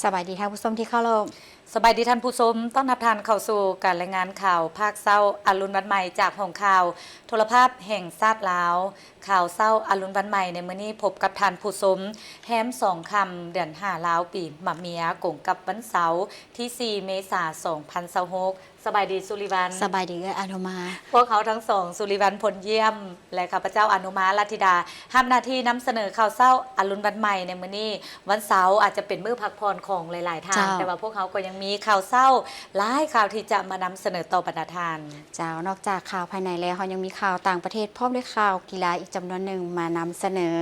สบายดีท่านผู้ชมที่เข้ารพสบายดีท่านผู้ชมต้อนรับท่านเข้าสู่การรายงานข่าวภาคเศร้าอรุณวันใหม่จากห้องข่าวโทรภาพแห่งชาติลาวข่าวเศร้าอรุณวันใหม่ในมื้อนี้พบกับท่านผู้ชมแฮม2 ค่ำเดือน5ลาวปีมะเมียกงกับวันเสาร์ที่4เมษายน2026สบายดีสุริวันสบายดีอนุมาพวกเขาทั้งสองสุริวันพลเยี่ยมและข้าพเจ้าอนุมาลัทธิดาทำหน้าที่นำเสนอข่าวเศร้าอรุณวันใหม่ในมื้อนี้วันเสาร์อาจจะเป็นมื้อพักผ่อนของหลายๆท่านแต่ว่าพวกเขาก็ยังมีข่าวเศร้าหลายข่าวที่จะมานำเสนอต่อบรรดาทานเจ้านอกจากข่าวภายในแล้วเขายังมีข่าวต่างประเทศพร้อมด้วยข่าวกีฬาอีกจำนวนหนึ่งมานำเสนอ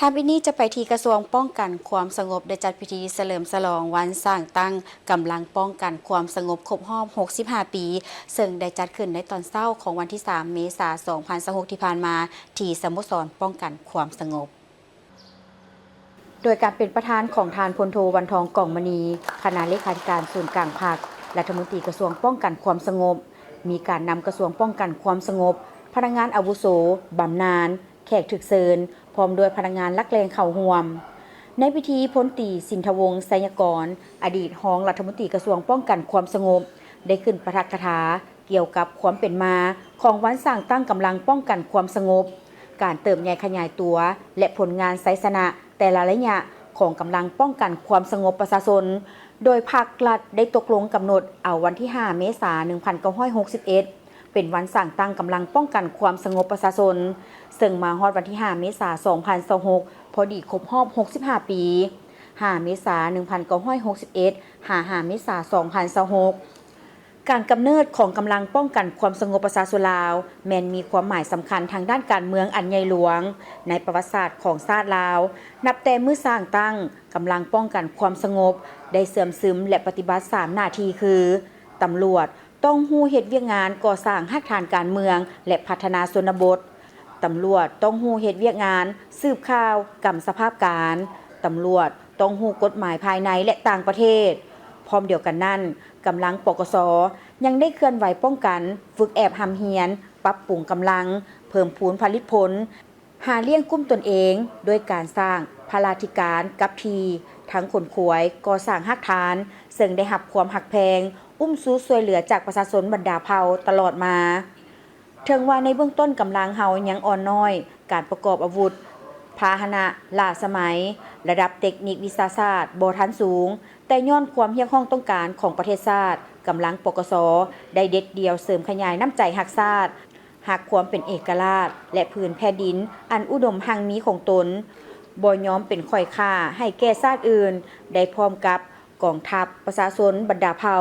ทางพิธีจะไปที่กระทรวงป้องกันความสงบได้จัดพิธีเฉลิมฉลองวันสร้างตั้งกำลังป้องกันความสงบครบรอบ65 ปีซึ่งได้จัดขึ้นในตอนเช้าของวันที่3เมษายน2026ที่ผ่านมาที่สโมสรป้องกันความสงบโดยการเป็นประธานของทานพลโทวันทองกล่องมณีคณะเลขาธิการศูนย์กลางภาครัฐมนตรีกระทรวงป้องกันความสงบมีการนำกระทรวงป้องกันความสงบพนักงานอาวุโสบำนาญแขกถึกเชิญพร้อมด้วยพนักงานลักเลงเข่าห่วมในพิธีพลตรีสินทวงศ์ไสยกรอดีตรองรัฐมนตรีกระทรวงป้องกันความสงบได้ขึ้นปาฐกถาเกี่ยวกับความเป็นมาของวันสร้างตั้งกำลังป้องกันความสงบการเติมใหญ่ขยายตัวและผลงานไสสนะแต่ละระยะของกำลังป้องกันความสงบประชาชนโดยภาครัฐได้ตกลงกำหนดเอาวันที่5เมษายน1961เป็นวันสร้างตั้งกำลังป้องกันความสงบประชาชนซึ่งมาฮอดวันที่5เมษายน2026พอดีครบรอบ65 ปี5เมษายน1961 5เมษายน2026การกำเนิดของกำลังป้องกันความสงบประชาชนลาวแม้นมีความหมายสำคัญทางด้านการเมืองอันใหญ่หลวงในประวัติศาสตร์ของชาติลาวนับแต่เมื่อสร้างตั้งกำลังป้องกันความสงบได้เสื่อมซึมและปฏิบัติ3หน้าที่คือตำรวจต้องฮู้เฮ็ดเวียกงานก่อสร้างรากฐานการเมืองและพัฒนาชนบทตำรวจต้องฮู้เฮ็ดเวียกงานสืบข่าวกำสภาพการตำรวจต้องฮู้กฎหมายภายในและต่างประเทศพร้อมเดียวกันนั้นกำลังปกส.ยังได้เคลื่อนไหวป้องกันฝึกแอบหำเฮียนปรับปรุงกำลังเพิ่มพูนผลิตผลหาเลี้ยงกุ้มตนเองด้วยการสร้างพลาธิการกับทีทั้งขนขวยก่อสร้างหักฐานซึ่งได้หับความหักแพงอุ้มสู้ช่วยเหลือจากประชาชนบรรดาเผ่าตลอดมาถึงว่าในเบื้องต้นกำลังเฮายังอ่อนน้อยการประกอบอาวุธพาหนะล้าสมัยระดับเทคนิควิทยาศาสตร์บ่ทันสูงแต่ย้อนความเฮียกห้องต้องการของประเทศชาติกำลังปกส.ได้เด็ดเดียวเสริมขยายน้ำใจหักชาติหักความเป็นเอกราชและพื้นแผ่นดินอันอุดมหังมีของตนบ่ยอมเป็นข่อยค่าให้แก่ชาติอื่นได้พร้อมกับกองทัพประชาชนบรรดาเผ่า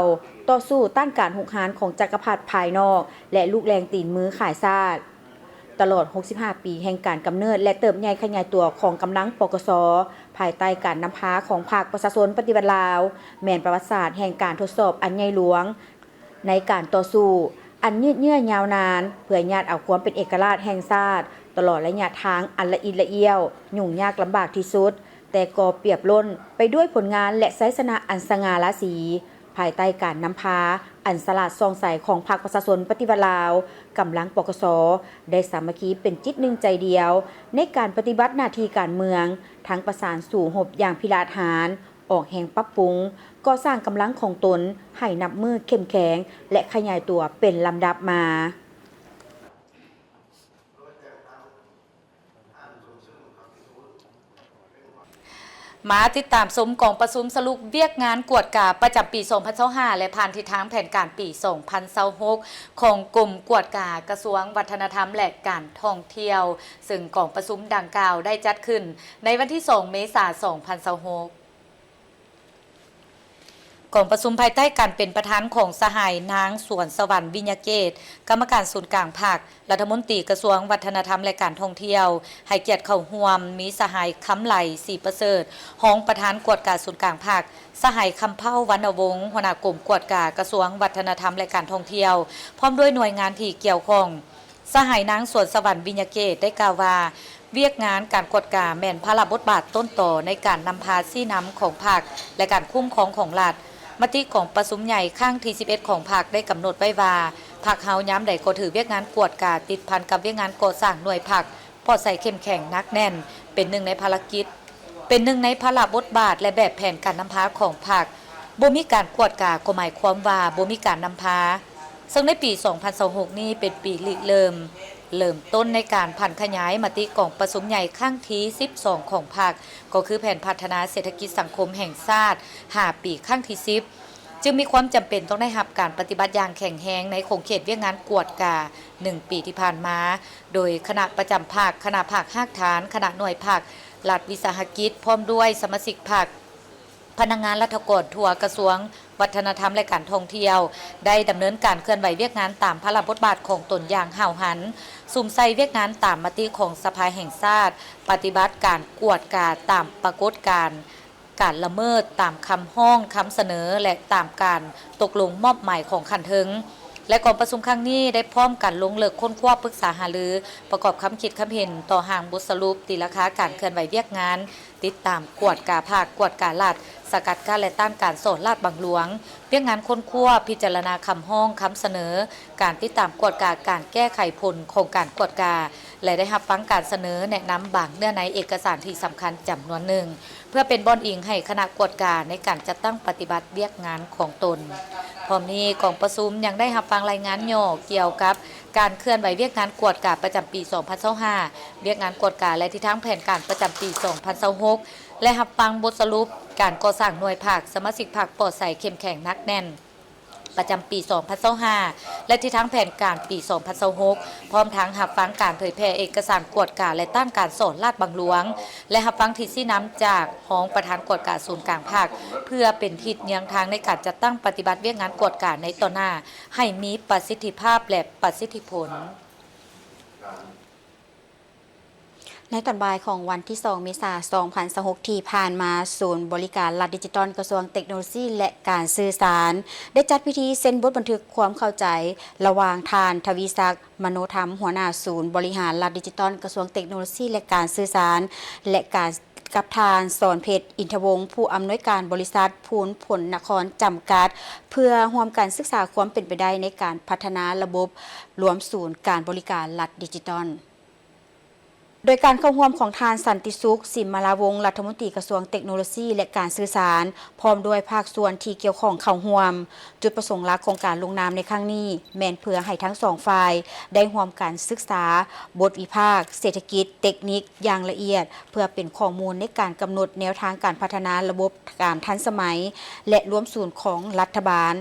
ต่อสู้ต้านการหุกหานของจักรพรรดิภายนอกและลูกแรงตีนมือขายชาติตลอด65 ปีแห่งการกำเนิดและเติบใหญ่ขยายตัวของกำลังปกส.ภายใต้การนำพาของภาคประชาชนปฏิบัติลาวแม่นประวัติศาสตร์แห่งการทดสอบอันใหญ่หลวงในการต่อสู้อันยืดเยื้อยาวนานเพื่อญาติเอาความเป็นเอกราชแห่งชาติตลอดระยะทางอันละเอียดละเอียวยุ่งยากลำบากที่สุดแต่ก็เปรียบล้นไปด้วยผลงานและไสสนะอันสง่าราศีภายใต้การนำพาอันสลาดส่องใสของพรรคประชาชนปฏิวัติลาวกำลังปกส.ได้สามัคคีเป็นจิตหนึ่งใจเดียวในการปฏิบัติหน้าที่การเมืองทั้งประสานสู่หบอย่างพิราศหาญออกแห่งปรับปรุงก่อสร้างกำลังของตนให้นับมือเข้มแข็งและขยายตัวเป็นลำดับมามาติดตามชมกองประชุมสรุปเวียกงานกวดกาประจำปี2025และผ่านทิศทางแผนการปี2026ของกลุ่มกวดกากระทรวงวัฒนธรรมและการท่องเที่ยวซึ่งกองประชุมดังกล่าวได้จัดขึ้นในวันที่2เมษายน2026กองประชุมภายใต้การเป็นประธานของสหายนางสวนสวรรค์วิญญาเกตกรรมการศูนย์กลางภาครัฐมนตรีกระทรวงวัฒนธรรมและการท่องเที่ยวให้เกียรติเข้าร่วมมีสหายคำไหลศรีประเสริฐรองประธานกวดกาศูนย์กลางภาคสหายคำเผ่าวรรณวงศ์หัวหน้ากลุ่มกวดกากระทรวงวัฒนธรรมและการท่องเที่ยวพร้อมด้วยหน่วยงานที่เกี่ยวข้องสหายนางสวนสวรรค์วิญญาเกตได้กล่าวว่าเวียกงานการกวดกาแม่นพระบทบาทต้นต่อในการนำพาซี่น้ำของภาคและการคุ้มครองของรัฐมติของประชุมใหญ่ข้างที่11ของภาคได้กำหนดไว้ว่าภาคเฮาย้ำใดก็ถือเวียกงานกวดกาติดพันกับเวียกงานก่อสร้างหน่วยภาคพอใส่เข้มแข็งนักแน่นเป็นหนึ่งในภารกิจ เป็นหนึ่งในพระบทบาทและแบบแผนการนำพาของพรรคบ่มีการกวดกาก็หมายความว่าบ่มีการนำพาซึ่งในปี 2026 นี้เป็นปีเริ่มต้นในการผันขยายมติกองประชุมใหญ่ครั้งที่ 12 ของพรรคก็คือแผนพัฒนาเศรษฐกิจสังคมแห่งชาติ5 ปีครั้งที่ 10 จึงมีความจำเป็นต้องได้รับการปฏิบัติอย่างแข็งแรงในโครงเขตเวียกงานกวดกา 1 ปีที่ผ่านมา โดยคณะประจำภาคคณะภาคภาคฐานคณะหน่วยภาครัฐวิสาหกิจพร้อมด้วยสมาชิกภาคพนักงานรัฐกรทั่วกระทรวงวัฒนธรรมและการท่องเที่ยวได้ดำเนินการเคลื่อนไหวเวียกงานตามพระราชบทบาทของตนอย่างห่าวหันสุ่มใส่เวียกงานตามมติของสภาแห่งชาติปฏิบัติการกวดกาตามปรากฏการละเมิดตามคำห้องคำเสนอและตามการตกลงมอบหมายของขันเทิงและกองประชุมครั้งนี้ได้พร้อมกันลงเลิกค้นคว้าปรึกษาหารือประกอบคำคิดคำเห็นต่อห่างบทสรุปตีราคาการเคลื่อนไหวเวียกงานติดตามกวดกาภาคกวดกาลัดสกัดกั้นและต้านการสอดลาดบังหลวงเวียกงานค้นคว้าพิจารณาคำห้องคำเสนอการติดตามกวดกาการแก้ไขผลโครงการกวดกาและได้รับฟังการเสนอแนะนำบางเนื้อในเอกสารที่สำคัญจำนวนหนึ่งเพื่อเป็นบอนอิงให้คณะกวดกาในการจัดตั้งปฏิบัติเวียกงานของตนพร้อมนี้กองประชุมยังได้รับฟังรายงานย่อเกี่ยวกับการเคลื่อนไหวเวียกงานกวดกาประจำปี 2025 เวียกงานกวดกาและทิศทางแผนการประจำปี 2026 และรับฟังบทสรุปการก่อสร้างหน่วยภาคสมาชิกภาคปลอดใสเข้มแข็งนักแน่นประจำปี 2025 และที่ทั้งแผนการปี 2026 พร้อมทั้งรับฟังการเผยแพร่เอกสารกวดกาและต้านการสอนลาดบังหลวงและรับฟังทิศชี้นำจากห้องประธานกวดกาศูนย์กลางภาคเพื่อเป็นทิศแนวทางในการจัดตั้งปฏิบัติเวียกงานกวดกาในต่อหน้าให้มีประสิทธิภาพและประสิทธิผลในตอนบ่ายของวันที่ 2 เมษายน 2026 ที่ผ่านมาศูนย์บริการรัฐดิจิทัลกระทรวงเทคโนโลยีและการสื่อสารได้จัดพิธีเซ็นบทบันทึกความเข้าใจระหว่างท่านทวีศักดิ์มโนธรรมหัวหน้าศูนย์บริหารรัฐดิจิทัลกระทรวงเทคโนโลยีและการสื่อสารและการกับทานสอนเพชรอินทวงศ์ผู้อำนวยการบริษัทพูนผลนครจำกัดเพื่อร่วมกันศึกษาความเป็นไปได้ในการพัฒนาระบบรวมศูนย์การบริการรัฐดิจิทัลโดยการเข้าร่วมของทานสันติสุขสิมมาลาวงศ์รัฐมนตรีกระทรวงเทคโนโลยีและการสื่อสารพร้อมด้วยภาคส่วนที่เกี่ยวข้องเข้าร่วมจุดประสงค์หลักของการลงนามในครั้งนี้แม่นเพื่อให้ทั้งสองฝ่ายได้ร่วมกันศึกษาบทวิพากษ์เศรษฐกิจเทคนิคอย่างละเอียดเพื่อเป็นข้อมูลในการกำหนดแนวทางการพัฒนาระบบการทันสมัยและรวมศูนย์ของรัฐบาล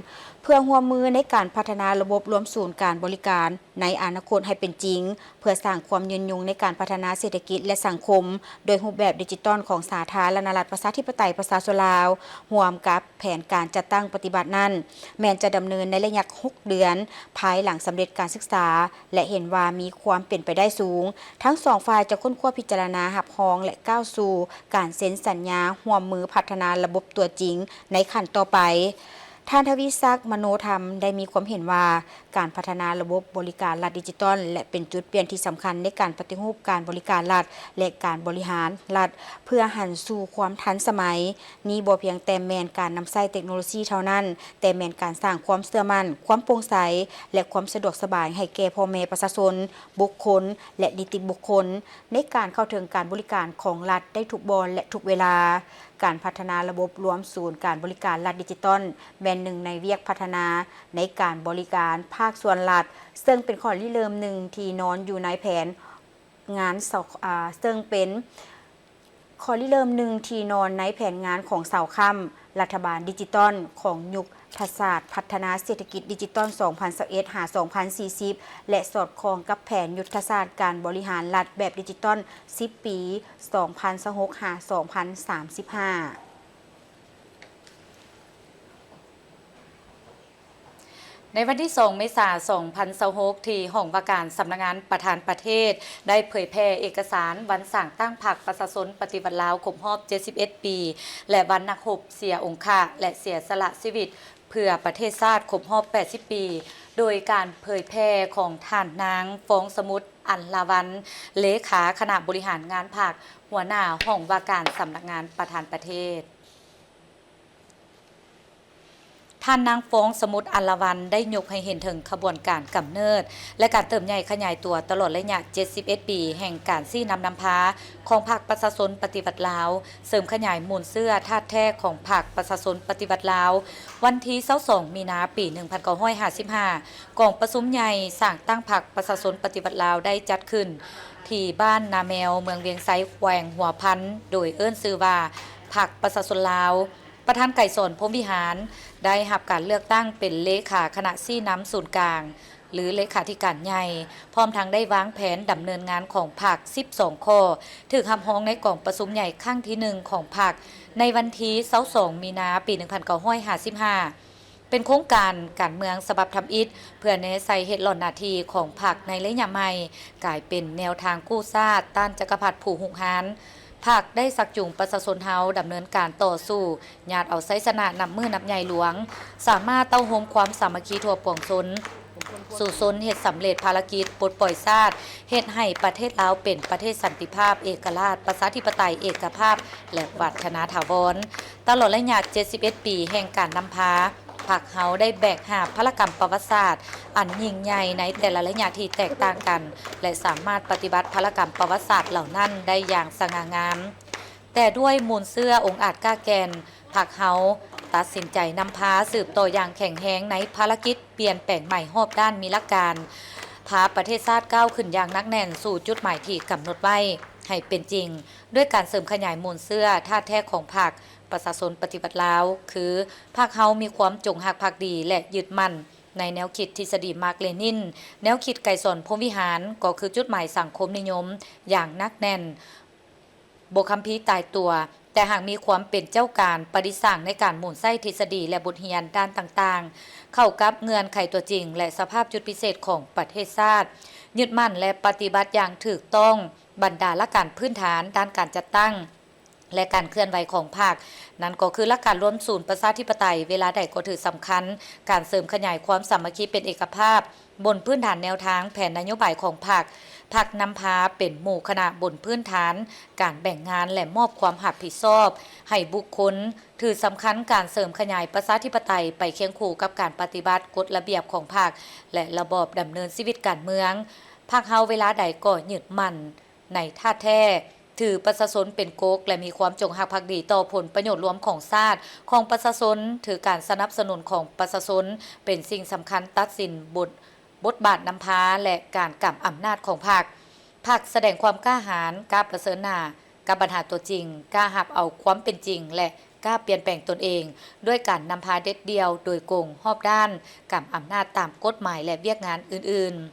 เพื่อร่วมมือในการพัฒนาระบบรวมศูนย์การบริการในอนาคตให้เป็นจริงเพื่อสร้างความยืนยงในการพัฒนาเศรษฐกิจและสังคมโดยรูปแบบดิจิทัลของสาธารณรัฐประชาธิปไตยประชาชนลาวร่วมกับแผนการจัดตั้งปฏิบัตินั้นแม้นจะดำเนินในระยะ6 เดือนภายหลังสำเร็จการศึกษาและเห็นว่ามีความเป็นไปได้สูงทั้งสองฝ่ายจะค้นคว้าพิจารณารับรองและก้าวสู่การเซ็นสัญญาร่วมมือพัฒนาระบบตัวจริงในขั้นต่อไปท่านทวีศักดิ์มโนธรรมได้มีความเห็นว่าการพัฒนาระบบบริการรัฐดิจิทัลและเป็นจุดเปลี่ยนที่สำคัญในการปฏิรูปการบริการรัฐและการบริหารรัฐเพื่อหันสู่ความทันสมัยนี้บ่เพียงแต่แม่นการนำใช้เทคโนโลยีเท่านั้นแต่แม่นการสร้างความเชื่อมั่นความโปร่งใสและความสะดวกสบายให้แก่พ่อแม่ประชาชนบุคคลและนิติบุคคลในการเข้าถึงการบริการของรัฐได้ทุกบอนและทุกเวลาการพัฒนาระบบรวมศูนย์การบริการรัฐดิจิทัลแม่นหนึ่งในเวียกพัฒนาในการบริการภาคส่วนรัฐซึ่งเป็นข้อริเริ่มหนึ่งที่นอนอยู่ในแผนงานซึ่งเป็นข้อริเริ่มหนึ่งที่นอนในแผนงานของเสาค่ำรัฐบาลดิจิทัลของยุคทศาสตร์พัฒนาเศรษฐกิจดิจิทัล 2021-2040 และสอดคล้องกับแผนยุทธศาสตร์การบริหารรัฐแบบดิจิทัล 10 ปี 2026-2035ในวันที่ 2 เมษายน 2026 ที่ห้องว่าการสำนักงานประธานประเทศได้เผยแพร่เอกสารวันสั่งตั้งพรรคประชาชนปฏิวัติลาวครบรอบ 71 ปี และวันนักรบเสียองค์ค่าและเสียสละชีวิตเพื่อประเทศชาติครบรอบ 80 ปี โดยการเผยแพร่ของท่านนางฟองสมุทรอัญลาวันเลขาคณะบริหารงานพรรคหัวหน้าห้องว่าการสำนักงานประธานประเทศ ท่านนางฟ้องสมุทรอัลละวันได้ยกให้เห็นถึงขบวนการกำเนิดและการเติบใหญ่ขยายตัวตลอดระยะ 71 ปีแห่งการซี่นำนำพาของพรรคประชาชนปฏิวัติลาวเสริมขยายมูลเสื้อธาตุแท้ของพรรคประชาชนปฏิวัติลาววันที่22มีนาปี 1955กองประชุมใหญ่สร้างตั้งพรรคประชาชนปฏิวัติลาวได้จัดขึ้นที่บ้านนาแมวเมืองเวียงไซแขวงหัวพันโดยเอิ้นชื่อว่าพรรคประชาชนลาวประธานไก่สนพรหมวิหารได้รับการเลือกตั้งเป็นเลขาคณะซี่น้ำศูนย์กลางหรือเลขาธิการใหญ่พร้อมทั้งได้วางแผนดำเนินงานของพรรค12 ข้อถึงคำฮ้องในกองประชุมใหญ่ครั้งที่ 1 ของพรรคในวันที่22มีนาปี 1955เป็นโครงการเมืองฉบับทำอิฐเพื่อแนใส่เหตุหล่อนนาทีของพรรคในระยะใหม่กลายเป็นแนวทางกู้ชาติต้านจักรพรรดิผู้หุกหาญพรรคได้สักจูงประชาชนเฮาดำเนินการต่อสู้ญาติเอาไสชนะนำมือนำใหญ่หลวงสามารถเต้าโฮมความสามัคคีทั่วปวงชนสู่ชนเฮ็ดสำเร็จภารกิจปลดปล่อยชาติเฮ็ดให้ประเทศลาวเป็นประเทศสันติภาพเอกราชประชาธิปไตยเอกภาพและวัฒนาถาวรตลอดระยะ71 ปีแห่งการนำพาพรรคเฮาได้แบกหาบพลกรรมประวัติศาสตร์อันยิ่งใหญ่ในแต่ละระยะที่แตกต่างกันและสามารถปฏิบัติพลกรรมประวัติศาสตร์เหล่านั้นได้อย่างสง่างามแต่ด้วยมูลเสื้อองค์อาจกล้าแกนพรรคเฮาตัดสินใจนำพาสืบต่ออย่างแข็งแรงในภารกิจเปลี่ยนแปลงใหม่รอบด้านมีหลักการพาประเทศชาติก้าวขึ้นอย่างนักแน่นสู่จุดหมายที่กำหนดไว้ให้เป็นจริงด้วยการเสริมขยายมูลเสื้อธาตุแท้ของพรรคประชาชนปฏิบัติลาวคือพรรคเฮามีความจงรักภักดีและยึดมั่นในแนวคิดทฤษฎีมาร์กเลนินแนวคิดไก่สนพรหมวิหารก็คือจุดหมายสังคมนิยมอย่างนักแน่นบ่คัมภีร์ตายตัวแต่หากมีความเป็นเจ้าการปฏิสั่งในการหมุนไส้ทฤษฎีและบทเรียนด้านต่างๆเข้ากับเงื่อนไขตัวจริงและสภาพจุดพิเศษของประเทศชาติยึดมั่นและปฏิบัติอย่างถูกต้องบรรดาหลักการพื้นฐานด้านการจัดตั้งและการเคลื่อนไหวของพรรคนั่นก็คือหลักการรวมศูนย์ประชาธิปไตยเวลาใดก็ถือสำคัญการเสริมขยายความสามัคคีเป็นเอกภาพบนพื้นฐานแนวทางแผนนโยบายของพรรคนำพาเป็นหมู่คณะบนพื้นฐานการแบ่งงานและมอบความรับผิดชอบให้บุคคลถือสำคัญการเสริมขยายประชาธิปไตยไปเคียงคู่กับการปฏิบัติกฎระเบียบของพรรคและระบอบดำเนินชีวิตการเมืองพรรคเฮาเวลาใดก็ยึดมั่นในท่าแท้ถือประชาชนเป็นโกกและมีความจงรักภักดีต่อผลประโยชน์รวมของชาติของประชาชนถือการสนับสนุนของประชาชนเป็นสิ่งสำคัญตัดสินบทบาทนำพาและการกำอำนาจของพรรคแสดงความกล้าหาญกล้าประเสริฐหน้ากล้าบรรหาตัวจริงกล้าหับเอาความเป็นจริงและกล้าเปลี่ยนแปลงตนเองด้วยการนำพาเด็ดเดียวโดยโกงรอบด้านกำอำนาจตามกฎหมายและเวียกงานอื่นๆ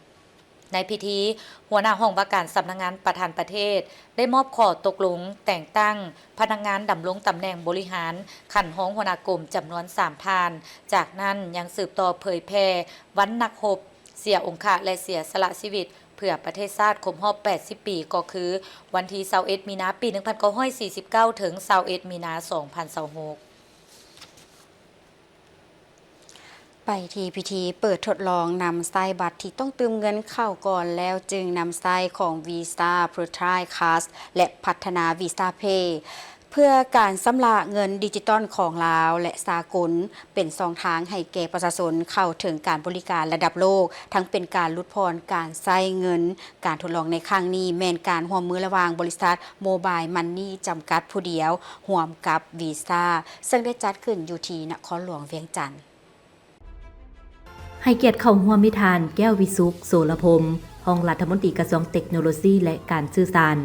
ในพิธีหัวหน้าห้องว่าการสำนักงานประธานประเทศได้มอบข้อตกลงแต่งตั้งพนักงานดำรงตำแหน่งบริหารขันห้องหัวหน้ากรมจำนวน3 ท่านจากนั้นยังสืบต่อเผยแพร่วันนักรบเสียองค์ะและเสียสละชีวิตเพื่อประเทศชาติครบรอบ80 ปีก็คือวันที่21มีนาปี 1949 ถึง21มีนา 2026ไปที่พิธีเปิดทดลองนำไส้บัตรที่ต้องเติมเงินเข้าก่อนแล้วจึงนำไส้ของ Visa Pro-Try Card และพัฒนา Visa Pay เพื่อการชำระเงินดิจิตอลของลาวและสากลเป็น2 ทางให้แก่ประชาชนเข้าถึงการบริการระดับโลกทั้งเป็นการลดพรการใช้เงินการทดลองในครั้งนี้แม่นการร่วมมือระหว่างบริษัทโมบายมันนี่จำกัดผู้เดียวร่วมกับ Visa ซึ่งได้จัดขึ้นอยู่ที่นครหลวงเวียงจันทน์ให้เกียรติเข้าร่วมมิทานแก้ววิสุขโสรพรมรองรัฐมนตรีกระทรวงเทคโนโลยีและการสื่อสาร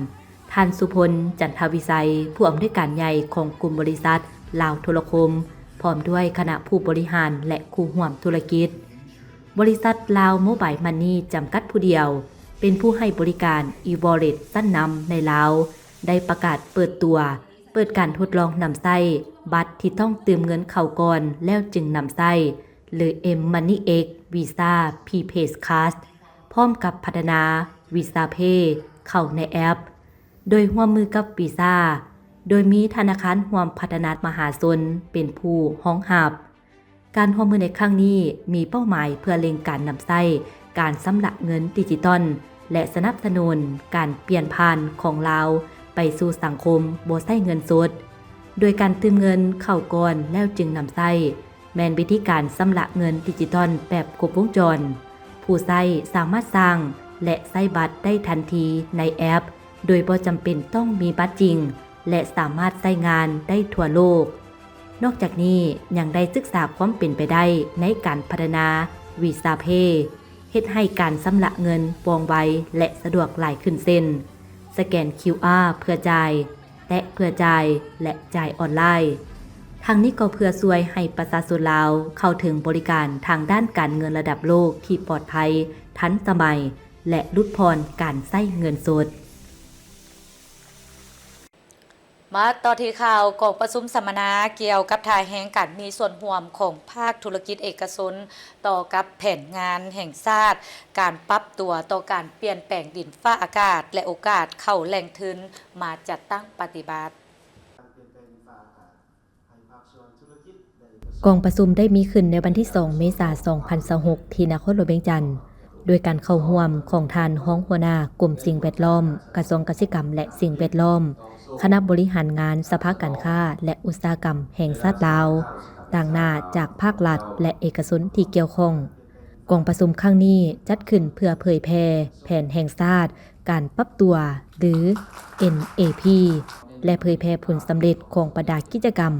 ท่านสุพลจันทวิสัยผู้อำนวยการใหญ่ของกลุ่มบริษัทลาวโทรคมพร้อมด้วยคณะผู้บริหารและคู่ร่วมธุรกิจบริษัทลาวโมบายมันนี่จำกัดผู้เดียวเป็นผู้ให้บริการ e-wallet สั้นนำในลาวได้ประกาศเปิดการทดลองนำไส้บัตรที่ต้องเติมเงินเข้าก่อนแล้วจึงนำไส้หรือ M-Money X Visa Prepaid Card พร้อมกับพัฒนา Visa Pay เข้าในแอปโดยร่วมมือกับ Visa โดยมีธนาคารร่วมพัฒนามหาชนเป็นผู้ห้องหับการร่วมมือในครั้งนี้มีเป้าหมายเพื่อเล็งการนำไส้การชำระเงินดิจิตอลและสนับสนุนการเปลี่ยนผ่านของลาวไปสู่สังคมบ่ใช้เงินสดโดยการเติมเงินเข้าก่อนแล้วจึงนำไส้ แม่นวิธีการชำระเงินดิจิทัลแบบครบวงจรผู้ใช้สามารถสร้างและใช้บัตรได้ทันทีในแอปโดยบ่จำเป็นต้องมีบัตรจริงและสามารถใช้งานได้ทั่วโลกนอกจากนี้ยังได้ศึกษาความเป็นไปได้ในการพัฒนาวีซ่าเพย์เฮ็ดให้การชำระเงินว่องไวและสะดวกหลายขึ้นเช่นสแกน QR เพื่อจ่ายแตะเพื่อจ่ายและจ่ายออนไลน์ทางนี้ก็เพื่อช่วยให้ประชาชนลาวเข้าถึงบริการทางด้านการเงินระดับโลกที่ปลอดภัยทันสมัยและลดพรการใช้เงินสดมาต่อที่ข่าวกองประชุมสัมมนาเกี่ยวกับทายแห่งการมีส่วนร่วมของภาคธุรกิจเอกชนต่อกับแผนงานแห่งชาติการปรับตัวต่อการเปลี่ยนแปลงดินฟ้าอากาศและโอกาสเข้าแหล่งทุนมาจัดตั้งปฏิบัติกองประชุมได้มีขึ้นในวันที่ 2 เมษายน 2026 ที่นครหลวงเวียงจันทน์โดยการเข้าร่วมของท่านรองหัวหน้ากรมสิ่งแวดล้อมกระทรวงเกษตรกรรมและสิ่งแวดล้อมคณะบริหารงานสภาการค้าและอุตสาหกรรมแห่งชาติลาวต่างหน้าจากภาครัฐและเอกชนที่เกี่ยวข้องกองประชุมครั้งนี้จัดขึ้นเพื่อเผยแพร่แผนแห่งชาติการปรับตัวหรือ NAP และเผยแพร่ผลสำเร็จของบรรดากิจกรรม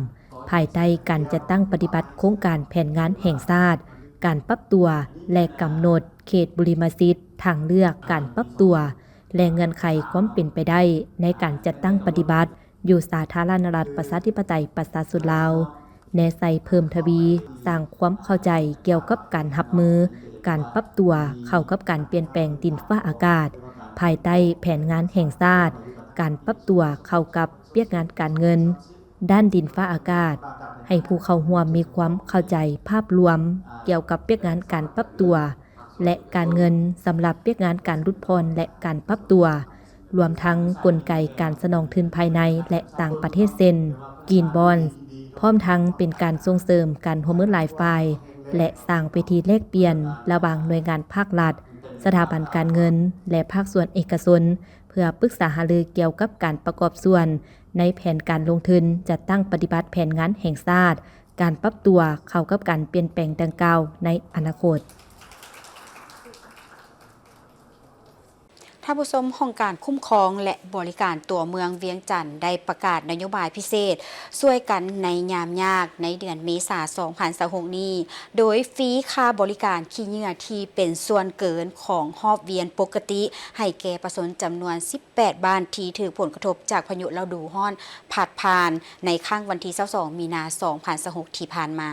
ภายใต้การจัดตั้งปฏิบัติโครงการแผนงานแห่งชาติการปรับตัวและกำหนดเขตบริมสิทธิ์ทางเลือกการปรับตัวและเงื่อนไขความเป็นไปได้ในการจัดตั้งปฏิบัติอยู่สาธารณรัฐประชาธิปไตยประชาชนลาวแนใส่เพิ่มทวีสร้างความเข้าใจเกี่ยวกับการรับมือการปรับตัวเข้ากับการเปลี่ยนแปลงดินฟ้าอากาศภายใต้แผนงานแห่งชาติการปรับตัวเข้ากับเปียกงานการเงินด้านดินฟ้าอากาศให้ผู้เข้าร่วมมีความเข้าใจภาพรวมเกี่ยวกับเปียกงานการปรับตัวและการเงินสำหรับเปียกงานการลดพรและการปรับตัวรวมทั้งกลไกการสนองทุนภายในและต่างประเทศเช่นกรีนบอนด์พร้อมทั้งเป็นการส่งเสริมการร่วมมือหลายฝ่ายและสร้างเวทีแลกเปลี่ยนระหว่างหน่วยงานภาครัฐสถาบันการเงินและภาคส่วนเอกชนเพื่อปรึกษาหารือเกี่ยวกับการประกอบส่วนในแผนการลงทุนจัดตั้งปฏิบัติแผนงานแห่งชาติการปรับตัวเข้ากับการเปลี่ยนแปลงดังกล่าวในอนาคตท่านผู้ชมของการคุ้มครองและบริการตัวเมืองเวียงจันทน์ได้ประกาศนโยบายพิเศษช่วยกันในยามยากในเดือนเมษายน 2026 นี้โดยฟรีค่าบริการขี้เหงื่อที่เป็นส่วนเกินของรอบเวียนปกติให้แก่ประชาชนจำนวน 18 บ้านที่ถือผลกระทบจากพายุฤดูร้อนพัดผ่านในครั้งวันที่ 22 มีนาคม 2026 ที่ผ่านมา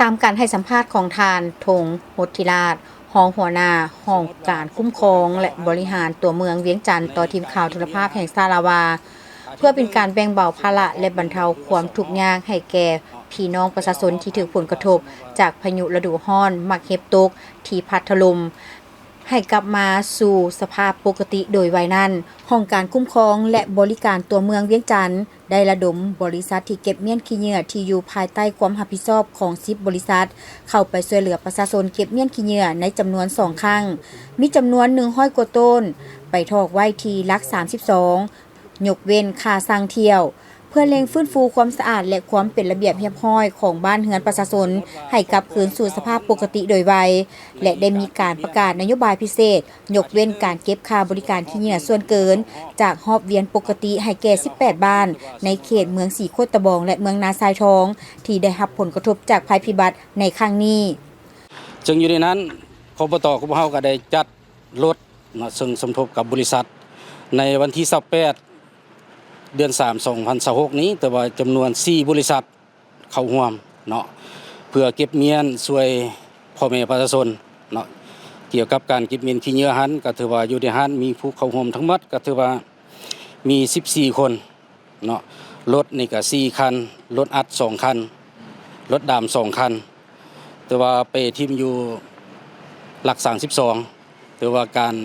ตามการให้สัมภาษณ์ของทานธงโหติราชรองหัวหน้าห้องการคุ้มครองและบริหารตัวเมืองเวียงจันทน์ต่อทีมข่าวโทรภาพแห่งชาติลาวาเพื่อเป็นการแบ่งเบาภาระและบรรเทาความทุกข์ยากให้แก่พี่น้องประชาชนที่ถูกผลกระทบจากพายุฤดูร้อนมักเห็บตกที่พัดถล่มให้กลับมาสู่สภาพปกติโดยไวนั้นห้องการคุ้มครองและบริการตัวเมืองเวียงจันทน์ได้ระดมบริษัทที่เก็บเมี่ยนขี้เหงื่อที่อยู่ภายใต้ความรับผิดชอบของ10 บริษัทเข้าไปช่วยเหลือประชาชนเก็บเมี่ยนขี้เหงื่อในจำนวน2ครั้งมีจำนวน100 กว่าต้นไปทอกไว้ที่หลัก 32ยกเว้นค่าสร้างเที่ยวเพื่อเร่งฟื้นฟูความสะอาดและความเป็นระเบียบเรียบร้อยของบ้านเรือนประชาชนให้กลับคืนสู่สภาพปกติโดยไวและได้มีการประกาศนโยบายพิเศษยกเว้นการเก็บค่าบริการขี้เหงื่อส่วนเกินจากรอบเวียนปกติให้แก่18 บ้านในเขตเมืองสีโคตะบองและเมืองนาทรายทองที่ได้รับผลกระทบจากภัยพิบัติในครั้งนี้จึงอยู่ในนั้นอบต.ของเฮาก็ได้จัดรถซึ่งสมทบกับบริษัทในวันที่28เดือน3 2026นี้แต่ว่าจำนวน4 บริษัทเข้าร่วมเนาะเพื่อเก็บเมียนช่วยพ่อแม่ประชาชนเนาะเกี่ยวกับการเก็บเมียนขี้เหงื่อหันก็ถือว่าอยู่ในหันมีผู้เข้าร่วมทั้งหมดก็ถือว่ามี14 คนเนาะรถนี่ก็4 คันรถอัด2 คันรถดำ2 คันแต่ว่าไปทีมอยู่หลัก32แต่ว่าการ